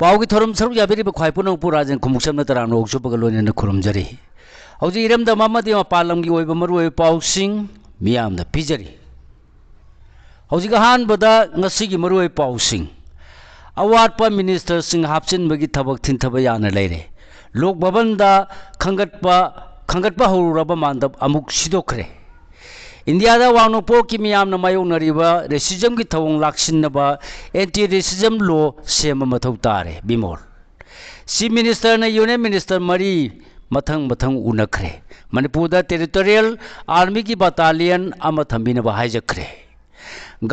Pawgi theorem सरुक याबिरिब ख्वाइपुनों पुराजन खुमुक्सम नतराम लोकसुबग लोइनेन खुरुमजरी हौजी इरमदा मामदि मपालमगी ओइबा मरुओइ पाउसिंग मियामदा पिजरी हौजी अहानबदा ngasiगी मरुओइ पाउसिंग अवाटपा minister Singh हापचिनबगी थबक थिनथबा याना लेरे लोक भवनदा खंगटपा हौरबा मानदब अमुक सिदोखरे इंडिया वांगनोपो की मियामना मायोनरिबा रेसिज्म की थवंग लाक्सिनबा एंटी रेसिज्म लो सेम मथौ तारे बिमोल सी मिनिस्टर ने यूनियन मिनिस्टर मरी मथंग उनखरे मणिपुर टेरिटोरियल आर्मी की बटालियन थम्बिनबा हाइजखरे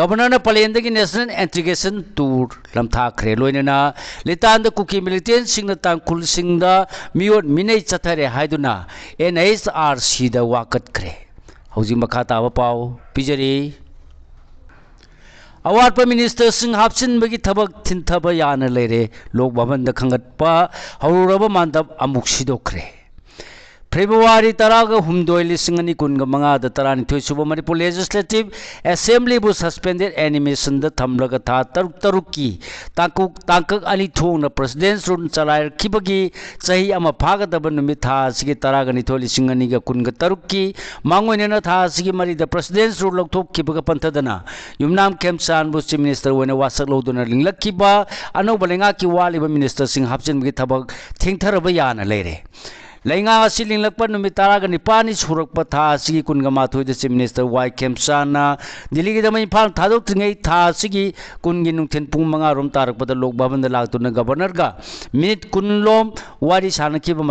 गवर्नर पलेंदगी नेशनल इंटीग्रेशन टूर लमथाखरे लोइनना लितांद कुकी मिलिटेंट सिंगना तांकुल सिंगदा मियोट मिनै चथरे हाइदुना NHRC दा वाकतखरे हौजी मखा ताबा पाव पिजरी अवाटपा मिनिस्टर सिंह हापचिनबगी थबक थिनथबा याना लेरे लोक भवन दा खंगटपा हौरबा मानदब अमुक सिदोखरे फेब्रुआरी 10 12 सुब मणिपुर लेजिस्लेटिव असेंबली बु सस्पेंडेड एनिमेशन द थमलग था तरुक की तांकक अनी थोंग प्रेसिडेंट रूल चलायर खिबगी सही अमा फागदब नुमित था सिगी 12 की मांगोइनेना था सिगी मरी द प्रेसिडेंट रूल लौथोक खिबग पंथदना युमनाम खेमचान बु चीफ मिनिस्टर वने वासक लौदुना लिंगलखिबा अनौब लेंगा की वालिबा मिनिस्टर सिंह हापचिनबगी थबक थिंगथरब याना लेरे लेंगा लिंगलप नुमित 19 सुरप था चीफ मिनिस्टर वाई खेमचाना दिल्ली की इम्फा थादोत्रीई था कुनगी नुथिन पुंग 5 रोम तारपद लोक भवन लातुना गवर्नर का मिनट 10 लोम वारी सानखिब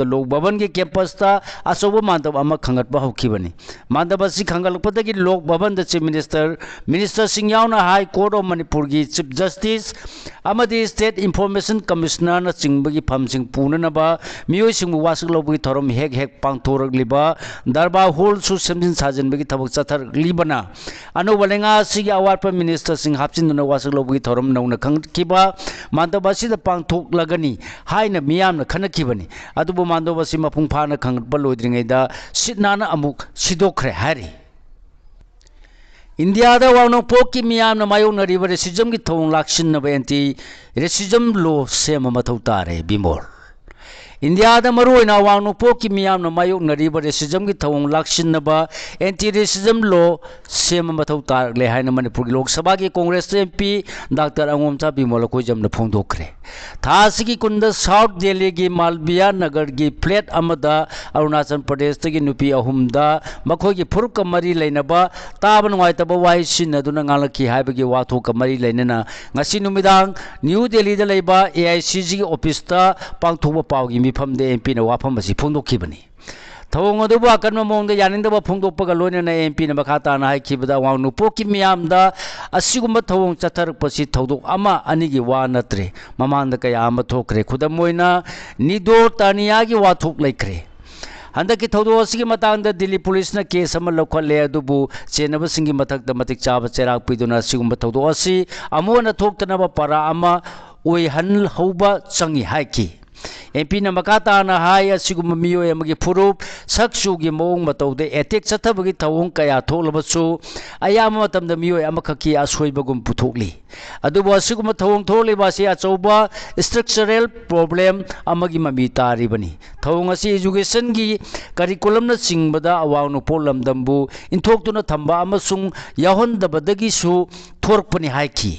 लोक भवन की कैंपस अचौब मानदब खंगटप हौखिबनी मानदब खंगलपदगी Lok Bhavan chief minister high court of Manipur की chief justice state information commissioner चिंबगी फमसिंग पूननब मियोइसिंग वासक लौबगी थोरम हेक पांथोरगलिबा दरबार हॉल सु सेमजिन साजनबगी थबक चथरगलिबना अनौब लेंगा अवाटपा मिनिस्टर सिंह हापचिनदुना वासक लौबगी थोरम नौना खंगखिबा मानदब असिदा पांथोकलगनी हाइना मियामना खनखिबनी अदुबु मानदब असि मपुंग फाना खंगटपा लोइद्रिङैदा सिटनाना अमुक सिदोखरे हारि इंडिया वांगनोपो की मियामना मायोनरिबा रेसिज्म की थोंग लाक्सिनबा एंटी रेसिज्म लो सेम मथौ तारे बिमोल इंडिया मरुना वांगनोपो की मियामना मायोनरिबा रेसिज्म की थोंग लाक्सिनबा एंटी रेसिज्म लो सेम मथौ तारले हाइना मणिपुर की लोकसभा की कांग्रेस MP डॉक्टर अंगोमचा बिमोल कोइजमना फोंदोखरे थासी कुंद साउथ दिल्ली की मालविया नगर की फ्लैट अरुणाचल प्रदेश की नुपी अहुमदा मखोगी फुरुक मरी लेनबा ताब नुवाइतब वाई सिन्नदुना ngalaki हाइबगी वाथोक मरी लेनना ngasi नुमिदांग न्यू दिल्ली दा लेबा AICG की ऑफिस ता पांगथोबा पावगी मिफम दे MP ना वाफम बसी फोंदोखिबनी थवंग अदुबु अकनम मोंग यानिंदब फोंदोपग लोइनना MP ना मखा ताना हाइखिबदा वांगनोपो की मियामदा असिगुम थवंग चथरपसि थौदोक अमा अनिगी वा नत्रे ममांद कया अमा थोखरे खुदम मोइना निदो तानिया की वाथोक लेखरे हंदकी थौदो असिगी मतांग दिल्ली पुलिस ना केस अमा लौखले अदुबु चेनब सिंगी मथक मतिक चाब चेराक पिदुना असिगुम थौदो असि अमोना थोक्तनब परा अमा ओइहन हौबा चंगी हाइकी MP ना मकाताना हाई असिगुम मियोय अमगी फुरुप सक्सुगी मोंग मतौदे एटेक चथबगी थवंग कया थोलबसु अयाम मतमद मियोय अमखकी असोइबगुम पुथोकली अदुबो असिगुम थवंग थोलिबासी अचौबा स्ट्रक्चरल प्रॉब्लम अमगी ममी तारिबनी थवंग असि एजुकेशन की करिकुलम न चिंगबदा अवांगनोपो लमदंबु इंथोक्तुना थंबा अमसुंग याहोंदबदगिसु थोरपनी हाइकी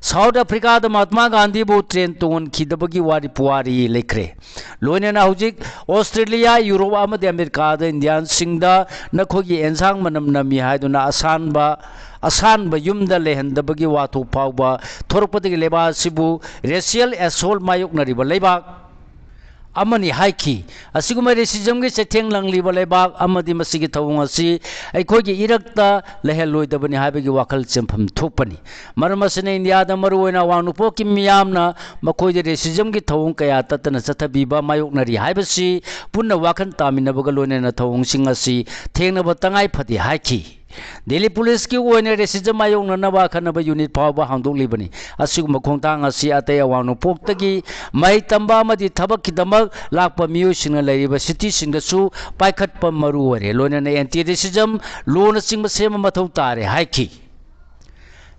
साउथ अफ्रीका महात्मा गांधी बो ट्रेन तोन खिदबगी वारी पुवारी लेखरे लोइनेना हौजिक ऑस्ट्रेलिया यूरोप अमदे अमेरिका इंडियन सिंगदा नखोगी एंसांग मनम नमी हाइदुना असानब युमदा लेहंदबगी वाथो फावबा थोरपदगी लेबा सिबु रेशियल एसोल्ट मायोकनरिबा लेबाक अमनी हाइकी असिगुम रेसिज्म की चेथेंग लंगलिबा लेबाक अमदी मसिगी थवंग असि अखोगी इरक्ता लेहलोइदबनी हाइबगी वाखल चेंफम थोपनी मरम असने इंडिया दा मरुओइना वांगनोपो की मियामना मखोइदे रेसिज्म की थवंग कया ततना चथबीबा मायोकनरी हाइबसी पुन्ना वाखन तामिनबगा लोइनेना थवंग सिंग असि थेंगनब तंगाई फति हाइकी दिल्ली पुलिस की ओने रेसिज्म मायोंगनबा खनब यूनिट फावबा हांदोकलिबनी असिगुम खोंतांग असि अतै वांगनोपोक्तगी मै तंबा मदि थबक किदमक Lakpa मियोसिंग लैरिबा city सिंगसु पाइखटपा मरुओरे लोनेना anti racism loan सिंग सेम मथौ तारे हाइकी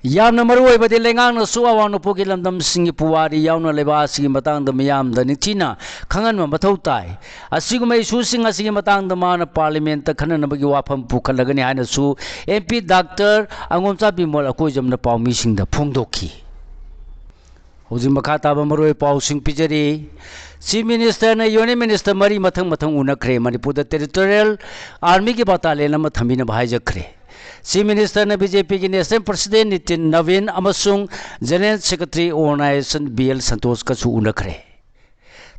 यामना मरुओइबदि लेंगांगनसु अवांग नोपोगी लमदमसिंगी पुवारी यावना लेबासिगी मतंगदा मियामदा निथिना खंगनवा मथौ ताई असिगुम इशूसिंग असिगी मतंगदा माना पार्लियामेंट ता खननबगी वाफम पुखलगनि हायनसु एमपी डॉक्टर अंगोमचा बिमोल अकोइजमना पाउमीसिंगदा फोंदोखी हौजिक मखा ताबा मरुओइ पाउसिंग पिजरी चीफ मिनिस्टर ने यूनियन मिनिस्टर मरी मथंग मथंग उनखरे मणिपुर टेरिटोरियल आर्मी की बटालियन अमा थमीना भाईजखरे चीफ मिनिस्टर ने बीजेपी की नेशनल प्रेसिडेंट नितिन नवीन अमसुंग general secretary organisation BL Santosh का उनखरे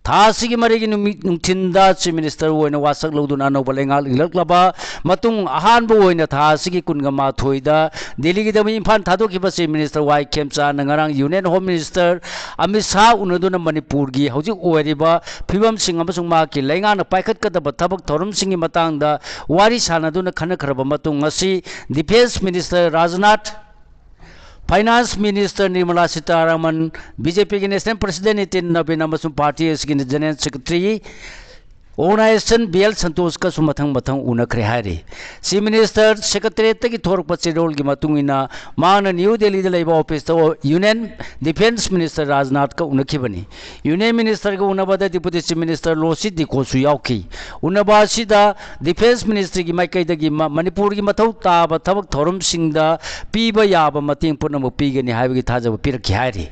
थासी की मरी की नुथिंदा चीफ मिनिस्टर होइना वासक लौदुना अनौबा लेंगाल इलक्लबा मतुंग अहानबो होइना थासी की कुनगा माथोइदा दिल्ली की दमी इम्फाल थादोखिबा चीफ मिनिस्टर वाई खेमचा नंगरांग union home minister Amit Shah उनदुना मणिपुर की हौजिक ओइरिबा फिबम सिंग अमसुंग माकी लेंगाना पाइखतकदबा थबक थौरम सिंगी मतंगदा वारी सानदुना खनखरबा मतुंग ngasi defence minister Rajnath finance minister Nirmala Sitharaman BJP के नेशनल प्रेसिडेंट नितिन नवीन अमसुंग पार्टी की general secretary organisation BL Santosh का मथंग मथंग उनखरे हारे चीफ मिनिस्टर सेक्रेटरीट की थोरप चिरोल की मतुंगिना माना न्यू दिल्ली लेबा office union defence minister Rajnath का उनखिबनी यूनियन मिनिस्टर का उनबदा डिप्यूटी चीफ मिनिस्टर लोसी दिकोसु याउकी उनबासिदा डिफेंस मिनिस्ट्री की माइकैदगी मणिपुर की मथौ ताब थबक थौरम सिंगदा पीबा याब मतेंग पुनमु पीगनी हाइबगी थाजब पिरखि हारे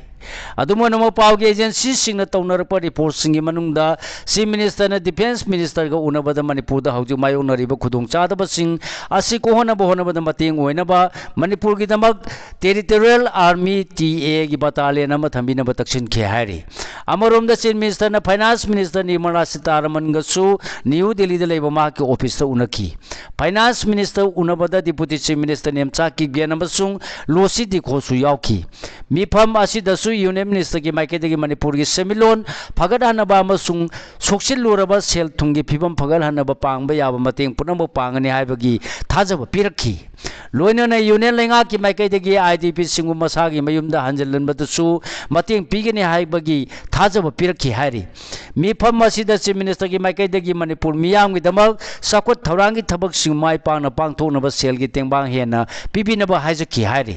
अदुमनमो पावगे एजेंसी सिंगना तौनरप रिपोर्ट सिंगी मनुंगदा चीफ मिनिस्टर ने डिफेंस मिनिस्टर का उनबदा मणिपुर दा हौजु मायोनरिबा खुदोंग चादब सिंग असि कोहनबा होनबदा मतेंग ओइनबा मणिपुर की दमक टेरिटोरियल आर्मी टीए की बटालियन अमा थंबिनबा तक्सिन खे हाइरे अमरोमदा चीफ मिनिस्टर ने फाइनेंस मिनिस्टर निर्मला सीतारमण गसु न्यू दिल्ली दा लेबा मा के ऑफिस ता उनखी फाइनेंस मिनिस्टर उनबदा डिप्यूटी चीफ मिनिस्टर नेमचा की गेन अमसुंग लोसी दिखोसु याउखी मिफम असिदसु यूनियन मिनिस्टर की माइकेदगी मणिपुर की सेमिलोन फगदहनबा अमसुंग सोक्सिलुरबा सेल थुंगी फिबम फगदहनबा पांगबा याबा मतेंग पुनमबो पांगनि हाइबगी थाजब पिरखी लोइनना यूनियन लेंगा की माइकेदगी आईडीपी सिंगु मसागी मयुमदा हंजलनबदसु मतेंग पीगनि हाइबगी थाजब पिरखी हाइरि मिफम असिदा चीफ मिनिस्टर की माइकेदगी मणिपुर मियामगी दमक सकोट थौरांगी थबक सिंग माइ पांगना पांगथोनबा सेल की तेंबांग हेना पिबिनबा हाइजकी हाइरि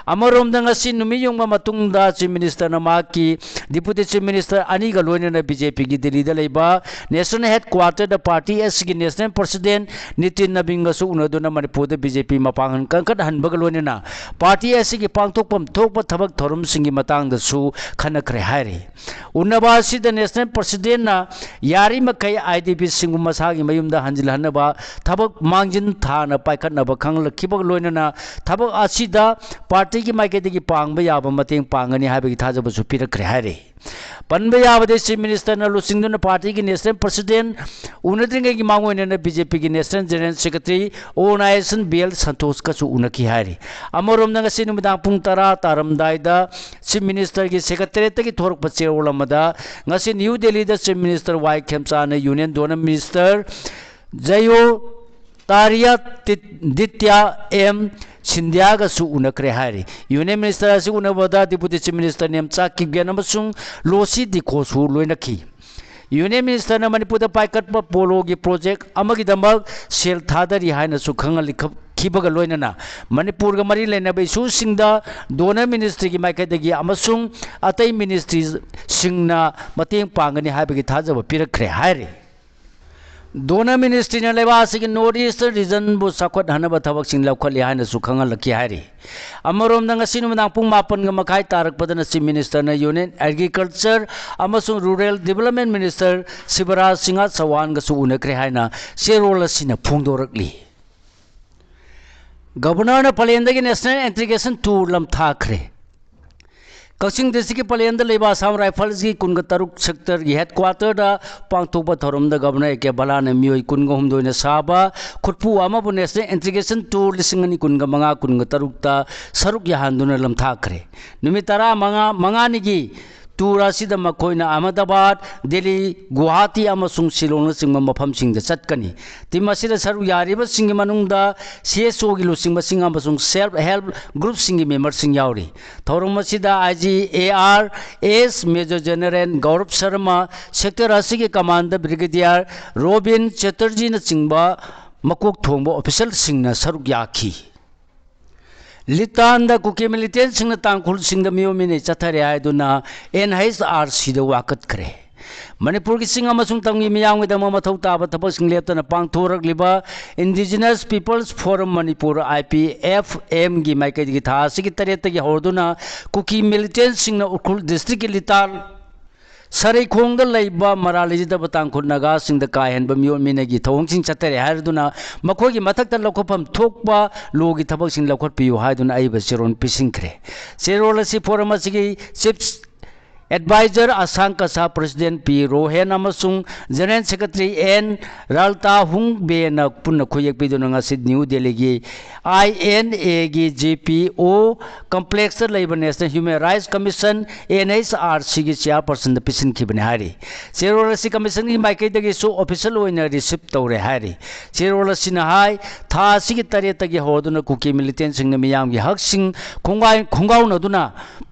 अमरोमदा ngasi numi yongma matungda chief minister na maki deputy chief minister ani ga loina BJP की दिल्ली दा लेबा नेशनल हेडक्वार्टर द पार्टी एस की नेशनल प्रेसिडेंट नितिन नवीन गसु उनदुना मणिपुर द बीजेपी मपांगन कंकट हनबग लोइना पार्टी एस की पांगथोकपम थोकप थबक थोरम सिंगी मतंग दसु खनखरे हाइरे उनबासी द नेशनल प्रेसिडेंट ना यारी मखै आईडीपी सिंगु मसागी मयुम दा हंजिल हनबा थबक मांगजिन थाना पाइखनबा खंगलखिबग लोइना थबक आसीदा पार्टी की माइकेदगी पांगबा याबा मतेंग पांगनि हाइबगी थाजबसु पिरखरे हाइरे पनबा याबदे चीफ मिनिस्टर न लुसिंगदुना पार्टी की नेशनल प्रेसिडेंट उनद्रिंगे की मांगोइना बीजेपी की national general secretary organisation BL Santosh का उनकी हाइरे अमरोमदा ngasi नुमिदांग पुंग 10 तारमदाइदा चीफ मिनिस्टर की सेक्रेटरीट की थोरक चेरोल अमदा ngasi न्यू दिल्ली दा चीफ मिनिस्टर वाई खेमचा ने union donor minister Jyotiraditya M Scindia गसु उनखरे हाइरे यूनियन मिनिस्टर असि उनबदा डिप्यूटी चीफ मिनिस्टर नेमचा किगेन अमसुंग लोसी दिखोसु लोइनखी यूनियन मिनिस्टर ने मणिपुर दा पाइकटप पोलो की प्रोजेक्ट अमगी दमक सेल थादरी हाइनसु खंगलिखिबग लोइनना मणिपुर गा मरी लेनबा इशू सिंगदा डोनर मिनिस्ट्री की माइकेदगी अमसुंग अतै मिनिस्ट्री सिंगना मतेंग पांगनि हाइबगी थाजब पिरखरे हाइरे डोनर मिनिस्ट्री ने लेबासी की नॉर्थ ईस्ट रीजन बु सखत हनबा थबक सिंग लखली हाइना सुखंगल लकी हाइरे अमरोम ngasi नुमदांग पुंग 9 गा मखाई तारकपदन चीफ मिनिस्टर ने यूनियन एग्रीकल्चर अमसुंग rural development minister Shivraj Singh Chouhan गसु उनखरे हाइना सेरोल असिना फोंदोरकली गवर्नर ने पलेंदगी नेशनल इंटीग्रेशन टूर लमथाखरे कक्सिंग डिस्ट्रिक्ट की पलेंद लेबा असम राइफल्स की 13 सेक्टर की हेडक्वार्टर दा पांगथोकबा थोरम दा गवर्नर के बलाने मियोई 13 साबा खुटपु अमबु नेशनल इंटीग्रेशन टूर 2025 ता सरुक याहांदुना लमथाखरे नुमित 15 की टूर असिद मखोइना अहमदाबाद दिल्ली गुवाहाटी अमसुंग शिलोंग सिंगम मफम सिंग चटकनी टीम असिद सरुक यारिबा सिंग मनुंगदा सीएसओ की लुसिंग सिंग अमसुंग सेल्फ हेल्प ग्रुप सिंग मेंबर सिंग यावरी थौरम असिदा आईजीएआर S major general Gaurav Sharma sector असि के कमांडर ब्रिगेडियर रोबिन चटर्जी न चिंगबा मकोक थोंबो ऑफिशियल सिंग न सरुक याखी लितान द कुकी मिलिटेंट सिंह तांगखुल सिंह मियो मिने चथरे आयदुना NHRC द वाकत करे मणिपुर की सिंह अमसुंग तंगी मियांग द मथौ ताब थबक सिंह लेप्तना पांगथोरकलिबा indigenous peoples forum Manipur IPFM गी माइके गी था सिगी तरेत गी होदुना कुकी मिलिटेंट सिंह उखुल डिस्ट्रिक्ट की लितान सरेखोंग लेबा मरालिजिद बतांखुल नगा सिंह द काहेन बमियो मिनेगी थोंग सिंह चतरे हारदुना मखोगी मथक त लखोफम थोकबा लोगी थबक सिंह लखोट पियो हायदुना आइबा सिरोन पिसिंखरे सिरोल असि फोरम असि चिप्स एडवाइजर आसांग कसा प्रेसिडेंट P रोहेन अमसुंग जनरल सेक्रेटरी N रालता हुंग बेन पुन खुयक पिदुना ngasi न्यू दिल्ली की INA की GPO कॉम्प्लेक्स लेब national human rights commission NHRC की चेयरपर्सन द पिसिन खिबने हारी चेरोलसी कमीशन की माइके दगी सो ऑफिशियल ओइना रिसीव तौरे हारी चेरोलसी न हाई था सिगी तरे तगी होदुना कुकी मिलिटेंट सिंग न मियाम की हक सिंग खुंगाउ नदुना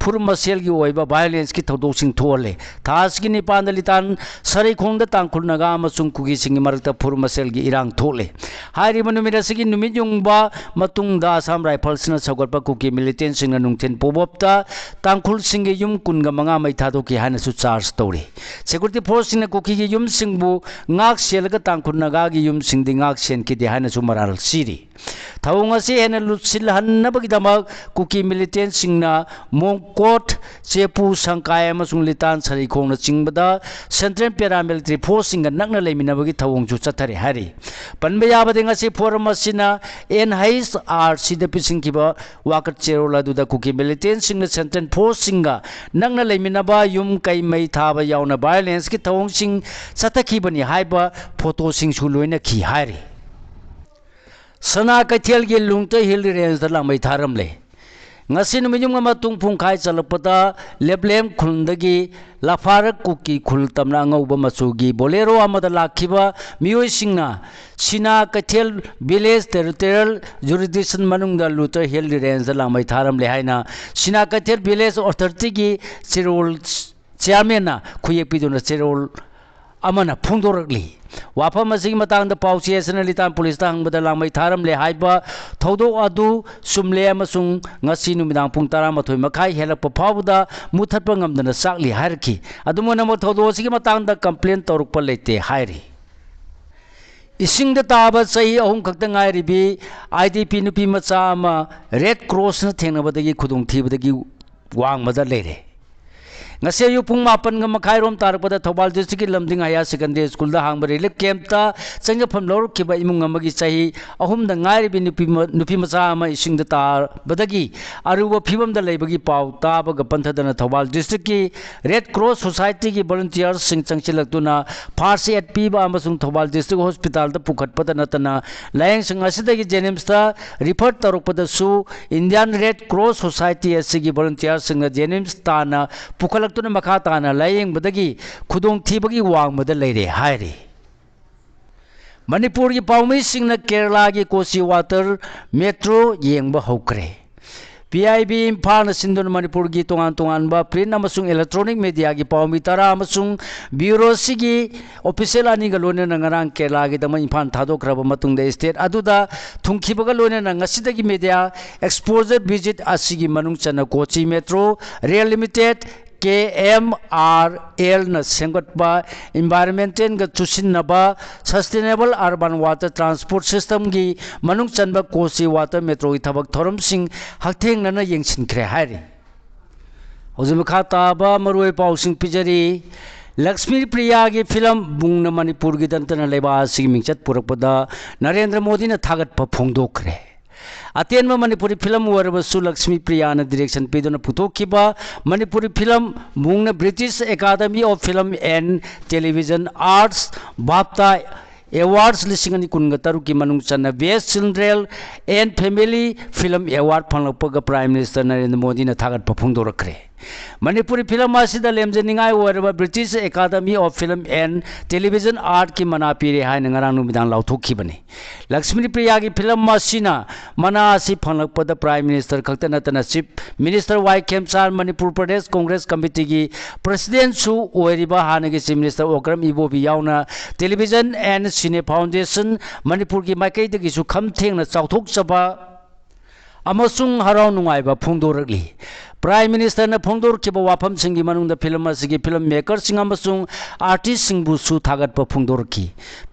फुर मसेल की ओइबा वायलेंस की थौदोसिंग थोले थास की निपान लितान सरेखोंग द तांखुल नगा अमसुंग कुकी सिंग मरकता फुर मसेल की इरांग थोले हारी मनुमिरा सिगी नुमित युंगबा मतुंग दा आसाम राइफल्स न सगोलपा कुकी मिलिटेंट सिंग न नुंगथेन पोबोपता तांखुल सिंग युम कुनगा मंगा मैथादो की हाना सु चार्ज तौरे सिक्योरिटी फोर्स सिंग कुकी की युम सिंगबु ngak selga तांखुल नगा की युम सिंग दि ngak sen की दि हाना सु मराल सिरी थौंग असे हेन लुसिल हन्नबगी दमक कुकी मिलिटेंट सिंग न मोंगकोट चेपू संकाय अमसुंग लितान सरीखोंग न चिंगबदा सेंट्रल पैरामिलिट्री फोर्स सिंग नकना लेमिनबगी थौंग जु चथरे हारी पनबे याबदे ngasi फोरम असिना NHRC द पिसिंग किबा वाकत चेरोला दुदा कुकी मिलिटेंट सिंग न सेंट्रल फोर्स सिंग नकना लेमिनबा युम कै मै थाबा यावना वायलेंस की थौंग सिंग चथखिबनी हाइबा फोटो सिंग सु लोइना खि हारी सना कैथेल की लुंगते हिल रेंज द लामै थारमले ngasi numinyum ma tung phung khai chalapata leblem khundagi lafarak kuki khul tamna ngauba machugi bolero amada lakhiba miyoi singna sina kathel village territorial jurisdiction manungda luta hill range lamai tharam le haina sina kathel village authority gi chirol chairman na khuye piduna chirol amana phungdoragli वाफम असिगी मतंग द पाउची एसन लितान police ता हंगबदा लामै थारम ले हाइबा थौदो अदु सुमले अमसुंग ngasi numinang pung 12 makhai helap phawda muthappa ngamdana sakli harki adumona mo thodo sigi matang da complaint torukpa lete hairi ising da taba sahi ahum khakta ngai ribi IDP nupi macha ama red cross na thengnabadagi khudung thibadagi wang mada lere ngase yu pung mapan ga makhai rom tarpada thobal district ki lamding haya secondary school da hang bari lek camp ta changja pham lor ki ba imung amagi chahi ahum da ngai bi nupi macha ama ising da tar badagi aruba phibam da leibagi pau ta ba ga panthadana thobal district ki red cross society ki volunteers sing changchilaktuna first aid pi ba amasung thobal district hospital da pukhatpada natana layang sing asidagi jenims ta refer tarukpada su Indian Red Cross Society asigi volunteers sing jenims ta na pukhala तुन मखा ताना लायेंग बदगी खुदोंग थीबगी वांग मद लेरे हायरे मणिपुर की पाउमी सिंह न केरला की कोसी water metro येंग हौक्रे PIB इम्फाल सिंधुन मणिपुर की तोंगान तोंगान बा प्रिंट अमसुंग इलेक्ट्रॉनिक मीडिया की पाउमी तरा अमसुंग ब्यूरो सिगी ऑफिशियल अनि गलोने नंगरांग केरला की तम इम्फाल थादोख्रब मतुंग द स्टेट अदुदा थुंखिबग लोने नंगसिदगी मीडिया एक्सपोजर विजिट असिगी मनुंग चना Kochi metro rail limited KMRL na sengotba environmental ga chusinnaba sustainable urban water transport system gi manung chanba kosi water metro gi thabak thorom sing haktheng na yengsin khre hairi hojum khata ba maroi pau sing pijari Lakshmi Priya ki film bungna Manipur gi dantana leba sig mingchat purakpada Narendra Modi na thagat pa phongdokre अतेन में Manipuri film वरबसु लक्ष्मी प्रिया न direction पिदुना पुथोखिबा Manipuri film मुंगना British academy of film and television arts BAFTA awards लिसिंगनी कुनगा तरु की मनुंग चना best children and family film award फंगलपगा प्राइम मिनिस्टर नरेंद्र मोदी न थागत पफुंगदोरखरे मणिपुरी फिल्म आसिदा लेमजनिंगाई वरबा British academy of film and television art की मना पीरे हाइन ngarang numidang lauthokibani लक्ष्मी प्रिया की फिल्म आसिना मना आसि फंगलपदा प्राइम मिनिस्टर खक्ता नतना चीफ मिनिस्टर वाई खेमचार मणिपुर प्रदेश कांग्रेस कमिटी की प्रेसिडेंट सु ओरिबा हानगी चीफ मिनिस्टर ओकरम इबोबी यावना television and cine foundation Manipur की माइकैदगी सु खमथेंगना चाउथोकचबा अमसुंग हराव नुंगाइबा फोंदोरकली प्राइम मिनिस्टर ने फोंदोरखिबा वाफम सिंगी मनुंगदा फिल्म असिगी फिल्म मेकर सिंग अमसुंग आर्टिस्ट सिंगबु सु थागतपा फोंदोरखी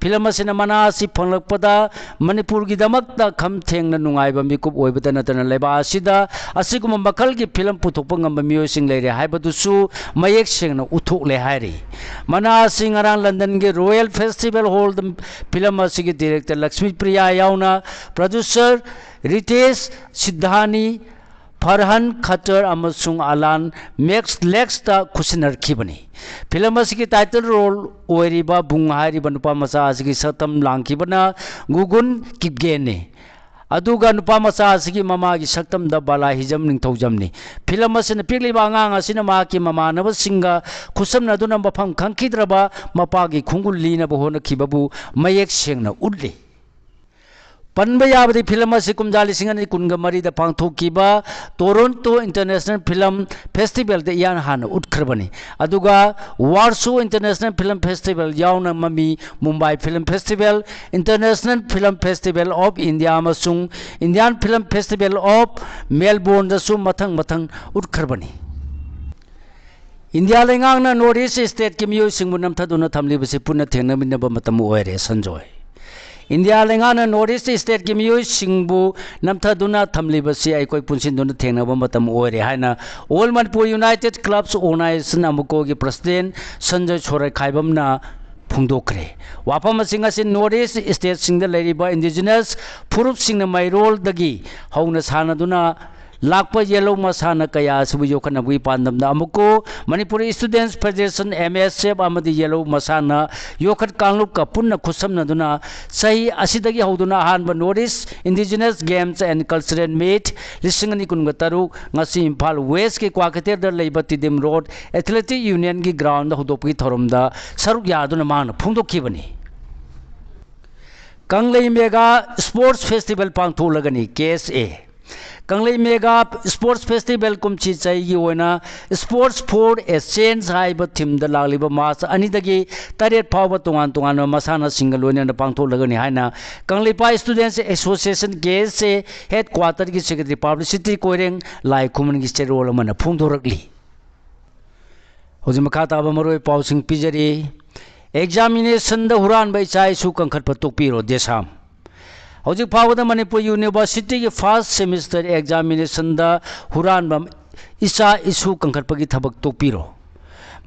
फिल्म असिना मना असि फंगलकपदा मणिपुर की दमकता खम थेंगना नुंगाइबा मिकुप ओइबदा नतना लेबा असिदा असिगुम मखल की फिल्म पुथोकपा ngamba मियोसिंग लेरे हाइबदुसु मयेक सेंगना उथोकले हाइरि मना सिंग अरांग लंदन के रॉयल फेस्टिवल हॉल फिल्म असिगी डायरेक्टर लक्ष्मी प्रिया यावना प्रोड्यूसर रितेश सिद्धानी फरहान खटर अमसुंग अलान मैक्स लेक्स ता खुसिनरखिबनी फिल्म असिगी टाइटल रोल ओइरिबा बुंगारिबा नुपा मचा असिगी सतम लांखिबना गुगुन किपगेने अदुगा नुपा मचा असिगी ममागी सक्तम द बाला हिजम निंथौजमनी फिल्म असिना पिगलिबा अंगांग असिना माकी ममानब सिंगा खुसमना दुना मफम खंखिद्रबा मपागी खुंगुल लीनबा होनखिबबु मयेक सेंगना उडली पन्बा याबदी फिल्म असी कुमजाली सिंगनी कुनगा मरीदा पांथोकीबा टोरंटो इंटरनेशनल फिल्म फेस्टिवल दे यान हान उठखरबनी अदुगा वार्सो इंटरनेशनल फिल्म फेस्टिवल यावना ममी Mumbai film festival international film festival of India अमसुंग Indian film festival of Melbourne दसु मथंग मथंग उठखरबनी इंडिया लेंगांगना नॉर्थ ईस्ट स्टेट की मियो सिंगबु नमथदुना थमलिबसे पुन्ना थेंगनमिनबा मतम ओइरे संजोय इंडिया लेंगाना नॉर्थ ईस्ट स्टेट की मियो सिंगबु नमथदुना थमलिबसे अइकोइ पुनसिनदुना थेंगनबा मतम ओइरे हाइना all Manipur united clubs organisation अमुको की प्रेसिडेंट संजय छोराई खाइबमना फोंदोखरे वाफम असिंग असि नॉर्थ ईस्ट स्टेट सिंगदा लेरिबा इंडिजिनस फुरुप सिंगना माइरोल दगी हौना सानदुना लाप येलो मसाना कया सुबु योखनबुई पांदमदा अमुको मणिपुरी स्टूडेंट्स फेडरेशन एमएसएफ अमदी येलो मसाना योखत कांगलुप का पुन्ना खुसमनदुना सही असिदगी हौदुना अहानबा north east indigenous games and cultural meet लिसिंगनी कुनगा तरु ngasi इम्फाल वेस्ट के क्वाकतेर द लेबा तिदिम रोड एथलेटिक यूनियन की ग्राउंड हौदोपगी थोरमदा सरुक यादुना मांगना फोंदोखिबनी कंगलई मेगा स्पोर्ट्स फेस्टिवल पांथोलगनी KSA Kanglei mega sports festival कुमची चाइगी ओइना स्पोर्ट्स फॉर ए चेंज हाइबा थीम द लागलिबा मार्च अनिदगी तरेट फावबा तोंगान तोंगान मसाना सिंगल लोइना पांथोलगनी हाइना कंगलई पा स्टूडेंट्स एसोसिएशन केस से हेड क्वार्टर की सेक्रेटरी पब्लिसिटी कोइरेंग लाई खुमन की चेरोल मन फोंदोरकली होजिम मखा ताबा मरोय पाउसिंग पिजरी एग्जामिनेशन द हुरान बै चाइ सु कंखत पतोकपिरो देसाम हौजिक फावदा मणिपुर यूनिवर्सिटी की फर्स्ट सेमिस्टर एग्जामिनेशन द हुरानबम इसा इशू कंखटपगी थबक तोकपिरो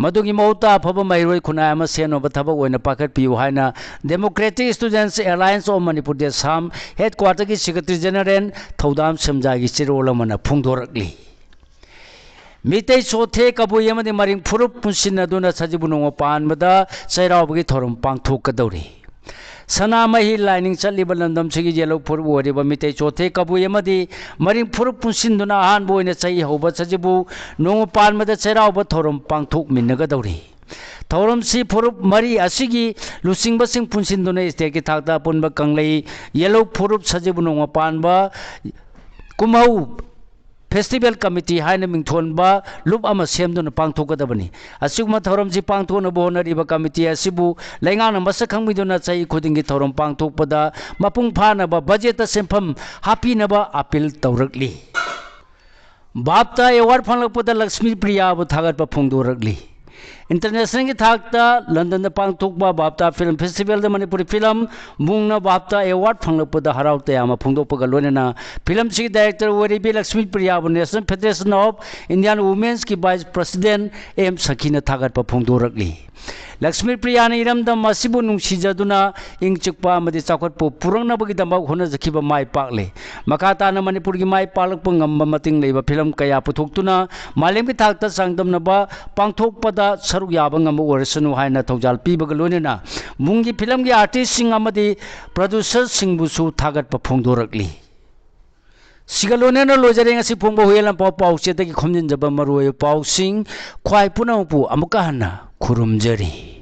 मदुगी मौता अफब मैरोय खुनाय अमा सेनोब थबक ओइना पाखटपियु हाइना democratic students alliance of Manipur देसाम हेड क्वार्टर की सेक्रेटरी जनरल थौदाम समजागी चिरोल अमना फोंदोरकली मितै चोथे कबुय अमदि मरिंग फुरुप पुनसिनदुना सजिबुनोंग पानबदा चैरावबगी थोरम पांगथोकदौरी सनामही लाइनिंग चलिब लंदम सिगी येलो फुरुप ओरिब मितै चोथे कबुय अमदि मरिंग फुरुप पुनसिनदुना अहानबो ओइना चै हौबा सजिबु नोंग पानबदा चैरावबा थोरम पांगथोकमिनगदौरी थौरम सी फुरुप मरी असिगी लुसिंगबसिंग पुनसिनदुना स्टेट की थाकता पुनबा Kanglei yellow फुरुप सजिबु नोंग Panba कुमहौ festival committee हाइना मिंथोनबा loop अमा सेमदुना पांगथोकदबनी असिगुमा थौरम जी पांगथोनबो होनरिबा कमिटी असिबु लैंगाना मसक खंगमिदुना चै खुदिंगी थौरम पांगथोकपदा मपुंग फानबा बजेट सेमफम हापिनबा अपील तौरकली बापता एवार्ड फंगलकपदा लक्ष्मी प्रिया बु थागतपा फोंदोरकली इंटरनेशनल की थाकता लंदन पांगथोकबा बापता फिल्म फेस्टिवल द मणिपुरी फिल्म मुंगना बापता एवार्ड फंगलकपदा हराव तयामा फोंदोकपगा लोइना फिल्म सिगी डायरेक्टर ओरिबी लक्ष्मी प्रिया बु national federation of Indian women's की वाइस प्रेसिडेंट एम सखीना थागतपा फोंदोरकली लक्ष्मी प्रिया ने इरमदम मसिबु नुंसिजदुना इंग चिकपा अमदि चाखोटपु पुरंगनबगिदमक होनजखिबा माय पाकले मखाताना मणिपुर की माय पालकप ngamba मतिंग लेबा फिल्म कया पुथोक्तुना मालेम की थाकता सांगदमनबा पांगथोकपदा सरुक याबा ngamba ओरसनु हाइना थौजाल पीबगा लोइना मुंगी फिल्म की आर्टिस्ट सिंग अमदि प्रोड्यूसर सिंगबुसु थागतपा फोंदोरकली सिगलोनेना लोजरेंग असि फोंबा हुयेलन पाउ पाउचेतगी खमजिनजबा मरुय पाउसिंग ख्वाइ पुनमपु अमुका हन्ना खुरुमजरी।